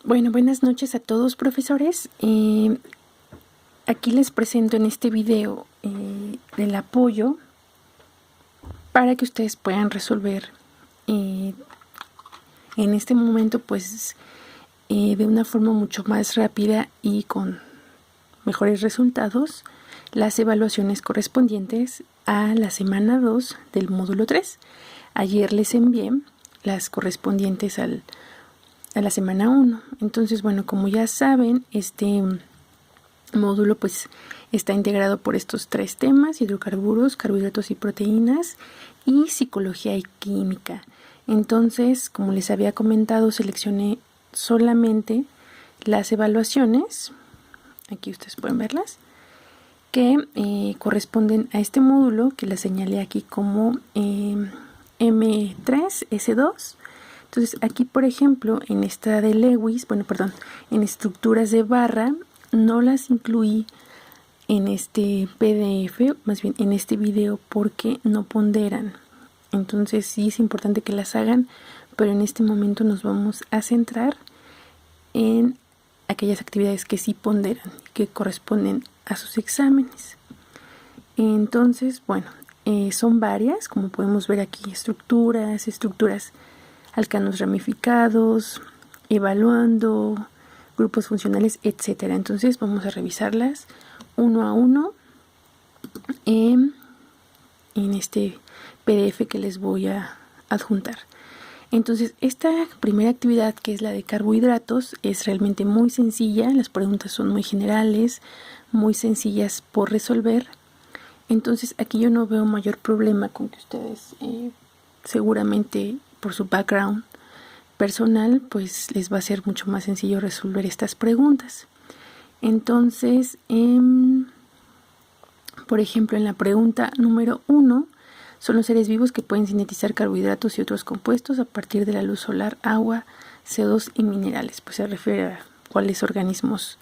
Bueno, buenas noches a todos, profesores. Aquí les presento en este video el apoyo para que ustedes puedan resolver en este momento, pues, de una forma mucho más rápida y con mejores resultados, las evaluaciones correspondientes a la semana 2 del módulo 3. Ayer les envié las correspondientes a la semana 1. Entonces, bueno, como ya saben, este módulo pues está integrado por estos 3 temas: hidrocarburos, carbohidratos y proteínas, y psicología y química. Entonces, como les había comentado, seleccioné solamente las evaluaciones, aquí ustedes pueden verlas, que corresponden a este módulo, que la señalé aquí como M3S2. Entonces aquí, por ejemplo, en esta de Lewis, en estructuras de barra, no las incluí en este PDF, más bien en este video, porque no ponderan. Entonces sí es importante que las hagan, pero en este momento nos vamos a centrar en aquellas actividades que sí ponderan, que corresponden a sus exámenes. Entonces, bueno, son varias, como podemos ver aquí: estructuras, alcanos ramificados, evaluando, grupos funcionales, etcétera. Entonces vamos a revisarlas uno a uno en este PDF que les voy a adjuntar. Entonces, esta primera actividad, que es la de carbohidratos, es realmente muy sencilla. Las preguntas son muy generales, muy sencillas por resolver. Entonces, aquí yo no veo mayor problema con que ustedes, seguramente por su background personal, pues les va a ser mucho más sencillo resolver estas preguntas. Entonces, por ejemplo, en la pregunta número 1, son los seres vivos que pueden sintetizar carbohidratos y otros compuestos a partir de la luz solar, agua, CO2 y minerales. Pues se refiere a cuáles organismos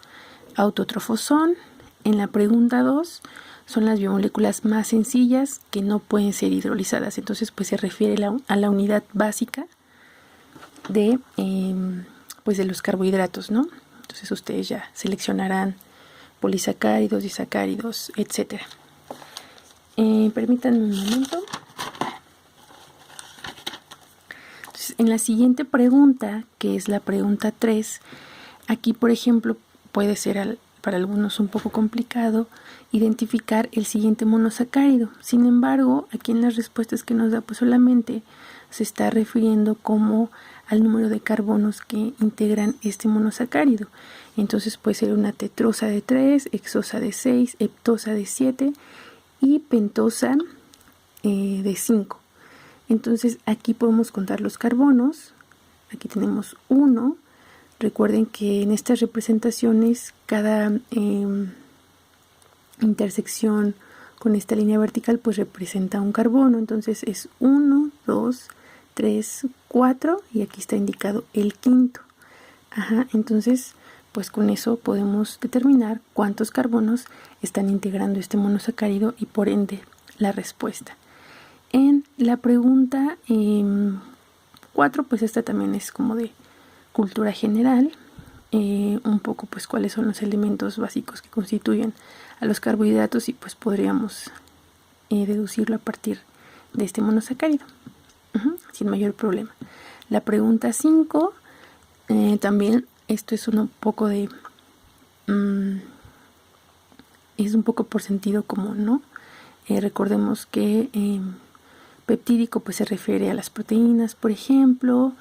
autótrofos son. En la pregunta 2, son las biomoléculas más sencillas que no pueden ser hidrolizadas. Entonces, pues se refiere a la unidad básica de, pues de los carbohidratos, ¿no? Entonces ustedes ya seleccionarán polisacáridos, disacáridos, etcétera. Permítanme un momento. Entonces, en la siguiente pregunta, que es la pregunta 3, aquí, por ejemplo, puede ser para algunos un poco complicado identificar el siguiente monosacárido. Sin embargo, aquí en las respuestas que nos da, pues solamente se está refiriendo como al número de carbonos que integran este monosacárido. Entonces puede ser una tetrosa de 3, hexosa de 6, heptosa de 7 y pentosa de 5. Entonces aquí podemos contar los carbonos. Aquí tenemos 1. Recuerden que en estas representaciones cada intersección con esta línea vertical pues representa un carbono. Entonces es 1, 2, 3, 4 y aquí está indicado el quinto. Entonces pues con eso podemos determinar cuántos carbonos están integrando este monosacárido y por ende la respuesta. En la pregunta 4, pues esta también es como de cultura general, un poco pues cuáles son los elementos básicos que constituyen a los carbohidratos y pues podríamos deducirlo a partir de este monosacárido sin mayor problema. La pregunta 5, también esto es un poco de es un poco por sentido común, ¿no? Recordemos que peptídico pues se refiere a las proteínas, por ejemplo,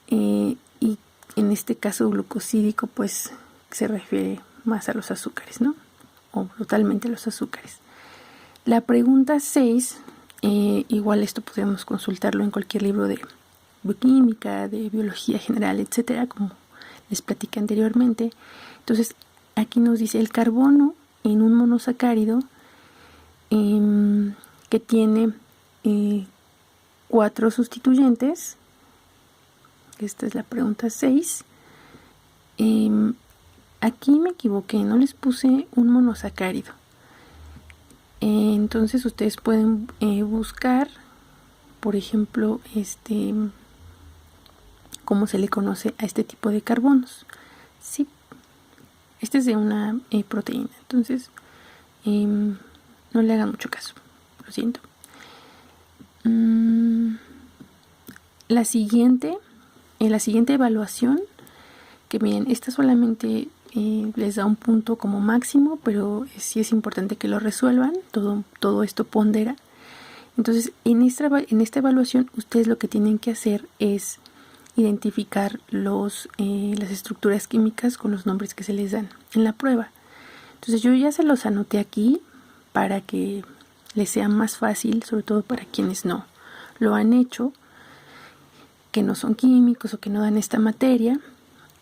y en este caso glucosídico pues se refiere más a los azúcares, ¿no? O totalmente a los azúcares. La pregunta 6, igual esto podemos consultarlo en cualquier libro de bioquímica, de biología general, etcétera, como les platiqué anteriormente. Entonces aquí nos dice el carbono en un monosacárido que tiene 4 sustituyentes. Esta es la pregunta 6. Aquí me equivoqué, no les puse un monosacárido. Entonces ustedes pueden buscar, por ejemplo, cómo se le conoce a este tipo de carbonos. Sí, este es de una proteína, entonces no le hagan mucho caso, lo siento. La siguiente evaluación, que miren, esta solamente les da un punto como máximo, pero sí es importante que lo resuelvan, todo esto pondera. Entonces, en esta evaluación, ustedes lo que tienen que hacer es identificar las estructuras químicas con los nombres que se les dan en la prueba. Entonces, yo ya se los anoté aquí para que les sea más fácil, sobre todo para quienes no lo han hecho, que no son químicos o que no dan esta materia.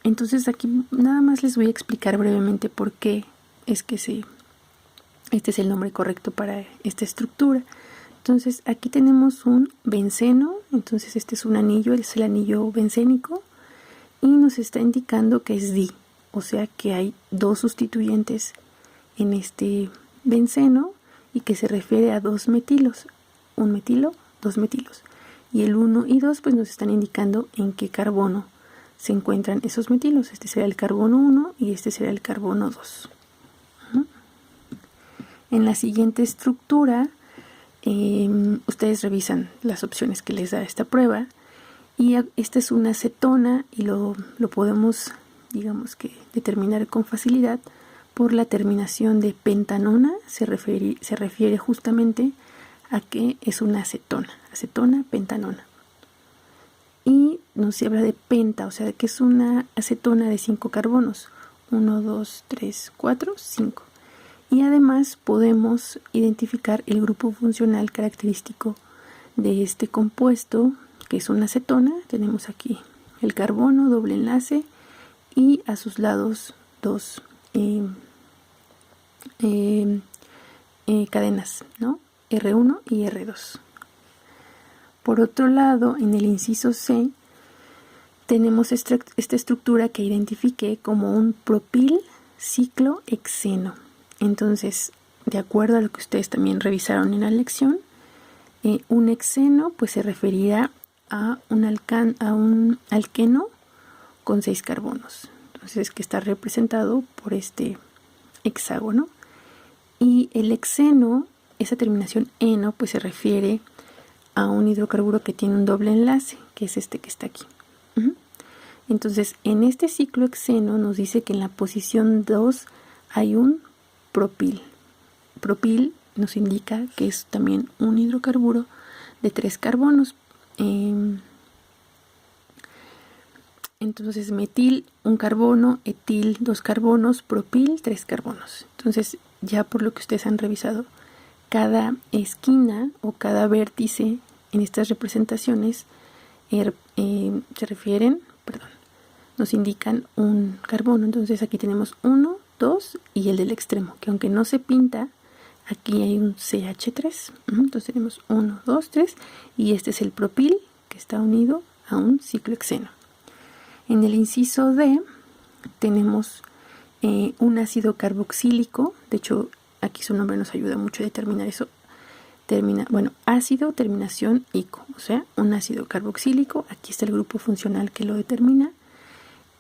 Entonces, aquí nada más les voy a explicar brevemente por qué es que este es el nombre correcto para esta estructura. Entonces aquí tenemos un benceno, entonces este es un anillo, es el anillo bencénico y nos está indicando que es di, o sea que hay dos sustituyentes en este benceno y que se refiere a dos metilos, un metilo, dos metilos, y el 1 y 2 pues nos están indicando en qué carbono se encuentran esos metilos. Este será el carbono 1 y este será el carbono 2. En la siguiente estructura ustedes revisan las opciones que les da esta prueba y esta es una acetona y lo podemos, digamos que, determinar con facilidad por la terminación de pentanona. Se refiere justamente a que es una acetona, pentanona. Y nos habla de penta, o sea que es una acetona de 5 carbonos, 1, 2, 3, 4, 5. Y además podemos identificar el grupo funcional característico de este compuesto, que es una acetona. Tenemos aquí el carbono, doble enlace, y a sus lados dos cadenas, ¿no? R1 y R2. Por otro lado, en el inciso C, tenemos esta estructura que identifiqué como un propil ciclohexeno. Entonces, de acuerdo a lo que ustedes también revisaron en la lección, un hexeno pues se referirá a un alqueno con 6 carbonos. Entonces, que está representado por este hexágono. Y el hexeno, esa terminación eno, pues se refiere a un hidrocarburo que tiene un doble enlace, que es este que está aquí. Entonces, en este ciclo hexeno nos dice que en la posición 2 hay un propil. Propil nos indica que es también un hidrocarburo de 3 carbonos. Entonces, metil, un carbono, etil, 2 carbonos, propil, 3 carbonos. Entonces, ya por lo que ustedes han revisado, cada esquina o cada vértice en estas representaciones nos indican un carbono. Entonces aquí tenemos 1, 2 y el del extremo, que aunque no se pinta, aquí hay un CH3. Entonces tenemos 1, 2, 3 y este es el propil que está unido a un ciclohexeno. En el inciso D tenemos un ácido carboxílico. De hecho, aquí su nombre nos ayuda mucho a determinar eso. Ácido, terminación ico, o sea, un ácido carboxílico. Aquí está el grupo funcional que lo determina.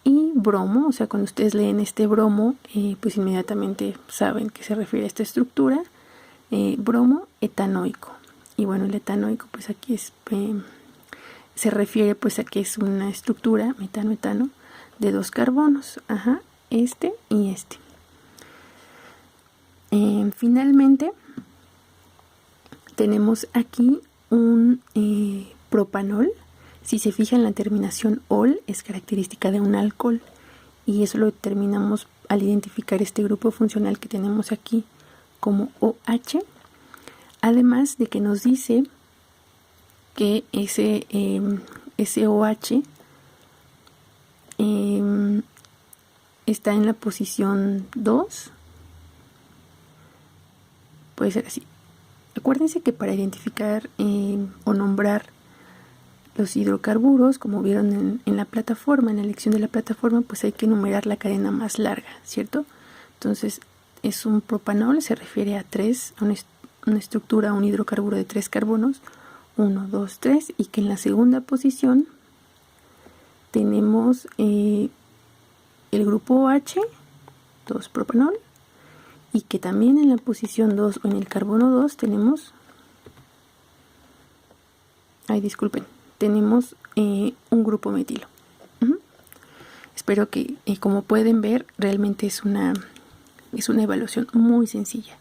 Y bromo, o sea, cuando ustedes leen este bromo, pues inmediatamente saben que se refiere a esta estructura. Bromo etanoico. Y bueno, el etanoico, pues aquí se refiere pues a que es una estructura metano-etano de 2 carbonos. Este y este. Finalmente, tenemos aquí un propanol. Si se fijan, la terminación ol es característica de un alcohol y eso lo determinamos al identificar este grupo funcional que tenemos aquí como OH, además de que nos dice que ese OH está en la posición 2, puede ser así. Acuérdense que para identificar o nombrar los hidrocarburos, como vieron en la plataforma, en la lección de la plataforma, pues hay que numerar la cadena más larga, ¿cierto? Entonces, es un propanol, se refiere a una estructura, un hidrocarburo de 3 carbonos, 1, 2, 3, y que en la segunda posición tenemos el grupo H, 2-propanol, y que también en la posición 2 o en el carbono 2 tenemos, tenemos un grupo metilo. Espero que, como pueden ver, realmente es una evaluación muy sencilla.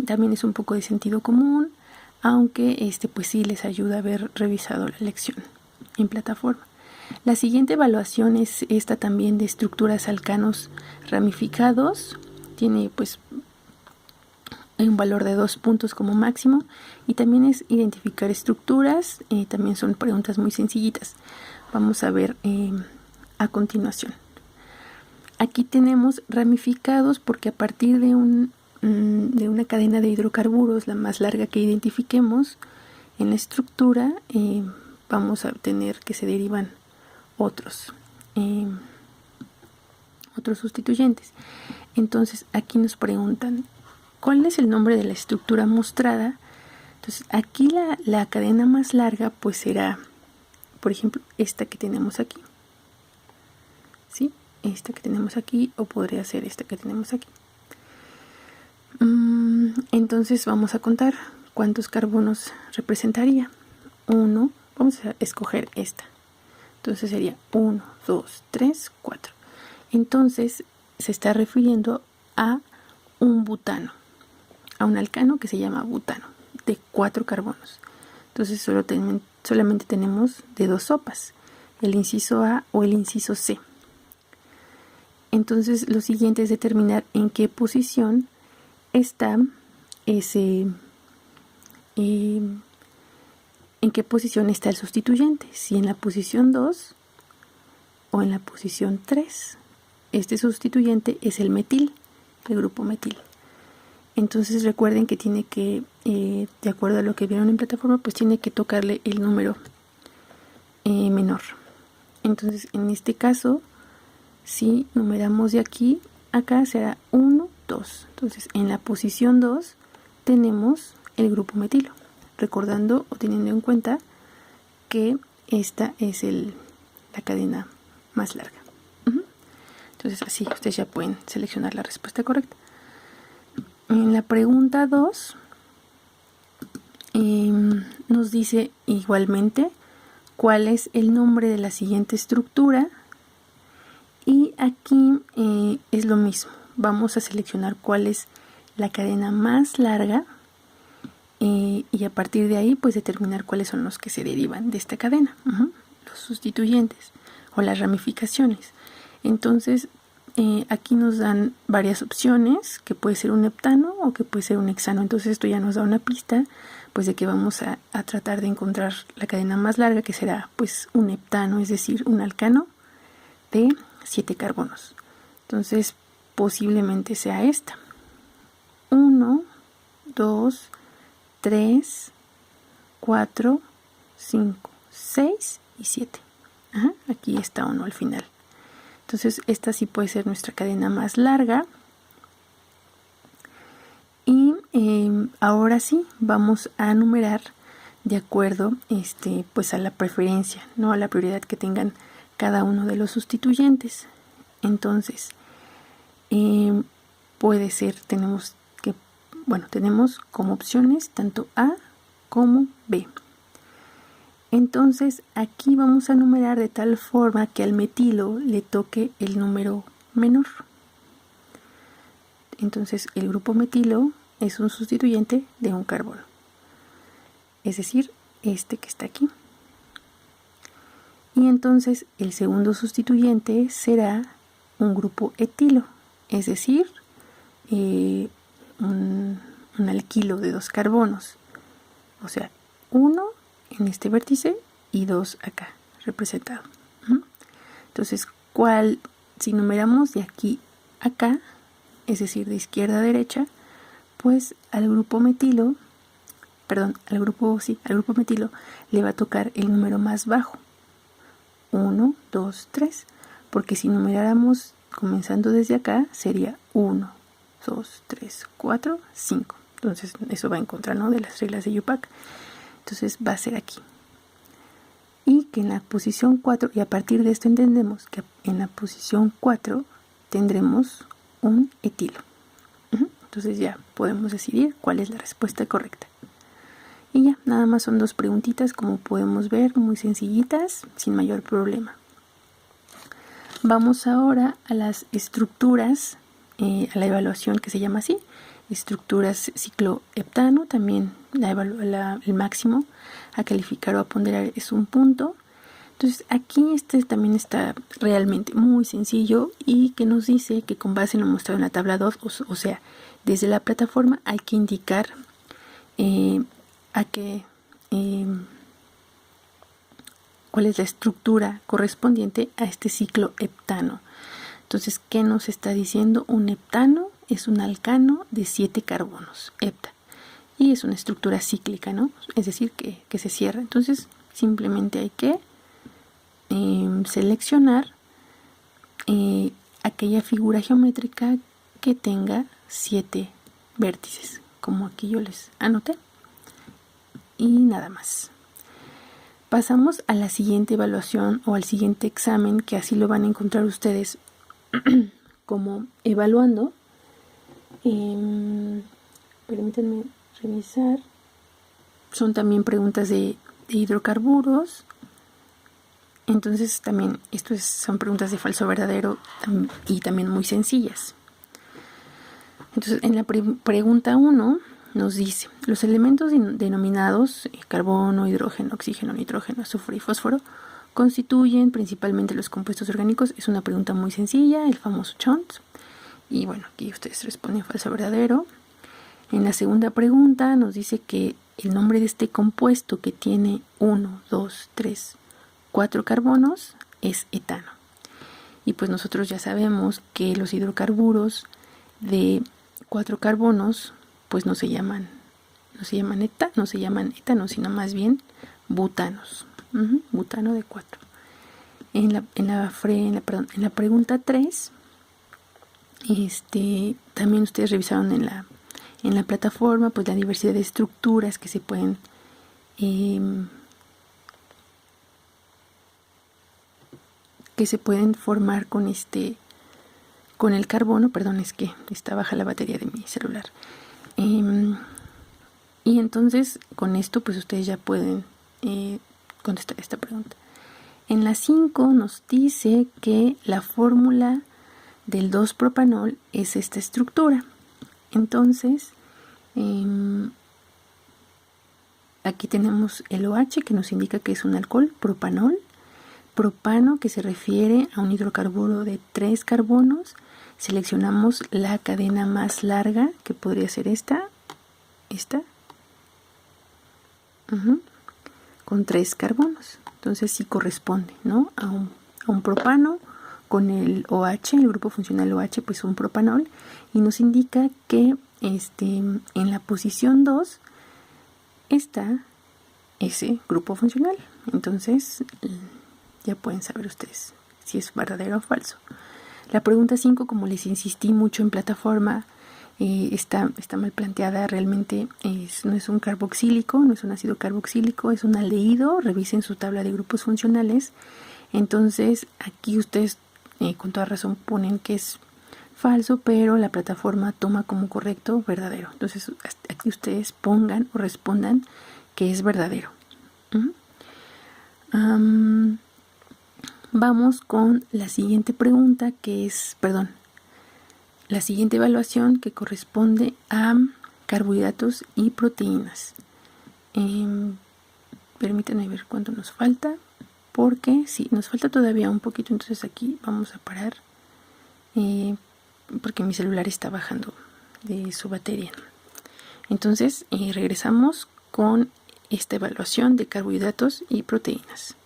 También es un poco de sentido común, aunque pues sí les ayuda a haber revisado la lección en plataforma. La siguiente evaluación es esta también de estructuras alcanos ramificados. Tiene pues un valor de 2 puntos como máximo, y también es identificar estructuras. También son preguntas muy sencillitas. Vamos a ver a continuación. Aquí tenemos ramificados porque a partir de una cadena de hidrocarburos, la más larga que identifiquemos en la estructura, vamos a tener que se derivan otros sustituyentes. Entonces aquí nos preguntan ¿cuál es el nombre de la estructura mostrada? Entonces aquí la cadena más larga pues será, por ejemplo, esta que tenemos aquí, ¿sí? Esta que tenemos aquí, o podría ser esta que tenemos aquí. Entonces vamos a contar cuántos carbonos representaría. 1, vamos a escoger esta. Entonces sería 1, 2, 3, 4. Entonces se está refiriendo a un butano, a un alcano que se llama butano, de 4 carbonos. Entonces solamente tenemos de 2 sopas, el inciso A o el inciso C. Entonces lo siguiente es determinar en qué posición está en qué posición está el sustituyente, si en la posición 2 o en la posición 3. Este sustituyente es el metil, el grupo metil. Entonces recuerden que tiene que, de acuerdo a lo que vieron en plataforma, pues tiene que tocarle el número menor. Entonces en este caso, si numeramos de aquí a acá, será 1, 2. Entonces en la posición 2 tenemos el grupo metilo, recordando o teniendo en cuenta que esta es la cadena más larga. Entonces así ustedes ya pueden seleccionar la respuesta correcta. En la pregunta 2 nos dice igualmente cuál es el nombre de la siguiente estructura, y aquí es lo mismo. Vamos a seleccionar cuál es la cadena más larga y a partir de ahí pues determinar cuáles son los que se derivan de esta cadena, los sustituyentes o las ramificaciones. Entonces aquí nos dan varias opciones, que puede ser un heptano o que puede ser un hexano. Entonces esto ya nos da una pista pues de que vamos a tratar de encontrar la cadena más larga, que será pues un heptano, es decir, un alcano de 7 carbonos. Entonces posiblemente sea esta: 1, 2, 3, 4, 5, 6 y 7. Aquí está 1 al final. Entonces esta sí puede ser nuestra cadena más larga. Y ahora sí vamos a numerar de acuerdo pues a la preferencia, ¿no? A la prioridad que tengan cada uno de los sustituyentes. Entonces puede ser, tenemos como opciones tanto A como B. Entonces aquí vamos a numerar de tal forma que al metilo le toque el número menor. Entonces el grupo metilo es un sustituyente de un carbono, es decir, este que está aquí. Y entonces el segundo sustituyente será un grupo etilo, es decir, un alquilo de 2 carbonos, o sea, 1 en este vértice y 2 acá representado. Entonces, si numeramos de aquí a acá, es decir, de izquierda a derecha, pues al grupo metilo le va a tocar el número más bajo, 1, 2, 3, porque si numeráramos comenzando desde acá sería 1, 2, 3, 4, 5. Entonces eso va en contra, ¿no?, de las reglas de IUPAC. Entonces va a ser aquí. Y que en la posición 4, y a partir de esto entendemos que en la posición 4 tendremos un etilo. Entonces ya podemos decidir cuál es la respuesta correcta. Y ya, nada más son 2 preguntitas, como podemos ver, muy sencillitas, sin mayor problema. Vamos ahora a las estructuras, a la evaluación que se llama así, estructuras cicloheptano. También el máximo a calificar o a ponderar es 1 punto. Entonces aquí también está realmente muy sencillo, y que nos dice que con base en lo mostrado en la tabla 2, o sea, desde la plataforma hay que indicar cuál es la estructura correspondiente a este ciclo heptano. Entonces, ¿qué nos está diciendo? Un heptano es un alcano de 7 carbonos, hepta, y es una estructura cíclica, ¿no? Es decir, que se cierra. Entonces, simplemente hay que seleccionar aquella figura geométrica que tenga 7 vértices, como aquí yo les anoté, y nada más. Pasamos a la siguiente evaluación o al siguiente examen, que así lo van a encontrar ustedes como evaluando. Permítanme revisar. Son también preguntas de hidrocarburos. Entonces también son preguntas de falso verdadero, y también muy sencillas. Entonces en la pregunta 1 nos dice: los elementos denominados carbono, hidrógeno, oxígeno, nitrógeno, azufre y fósforo constituyen principalmente los compuestos orgánicos. Es una pregunta muy sencilla, el famoso Chont. Y bueno, aquí ustedes responden falso o verdadero. En la segunda pregunta nos dice que el nombre de este compuesto, que tiene 1, 2, 3, 4 carbonos, es etano. Y pues nosotros ya sabemos que los hidrocarburos de 4 carbonos pues no se llaman etanos, sino más bien butanos. Butano de 4. En la pregunta 3, también ustedes revisaron en la plataforma pues la diversidad de estructuras que se pueden formar con el carbono. Perdón, es que está baja la batería de mi celular. Y entonces con esto pues ustedes ya pueden contestar esta pregunta. En la 5 nos dice que la fórmula del 2-propanol es esta estructura. Entonces aquí tenemos el OH, que nos indica que es un alcohol, propanol. Propano, que se refiere a un hidrocarburo de 3 carbonos. Seleccionamos la cadena más larga, que podría ser esta, con 3 carbonos. Entonces sí corresponde, ¿no?, a un propano con el OH, el grupo funcional OH, pues un propanol, y nos indica que en la posición 2 está ese grupo funcional. Entonces ya pueden saber ustedes si es verdadero o falso. La pregunta 5, como les insistí mucho en plataforma, está mal planteada. Realmente no es un carboxílico, no es un ácido carboxílico, es un aldehído. Revisen su tabla de grupos funcionales. Entonces aquí ustedes con toda razón ponen que es falso, pero la plataforma toma como correcto verdadero. Entonces aquí ustedes pongan o respondan que es verdadero. Vamos con la siguiente pregunta, la siguiente evaluación, que corresponde a carbohidratos y proteínas. Permítanme ver cuánto nos falta, porque sí, nos falta todavía un poquito. Entonces aquí vamos a parar, porque mi celular está bajando de su batería. Entonces regresamos con esta evaluación de carbohidratos y proteínas.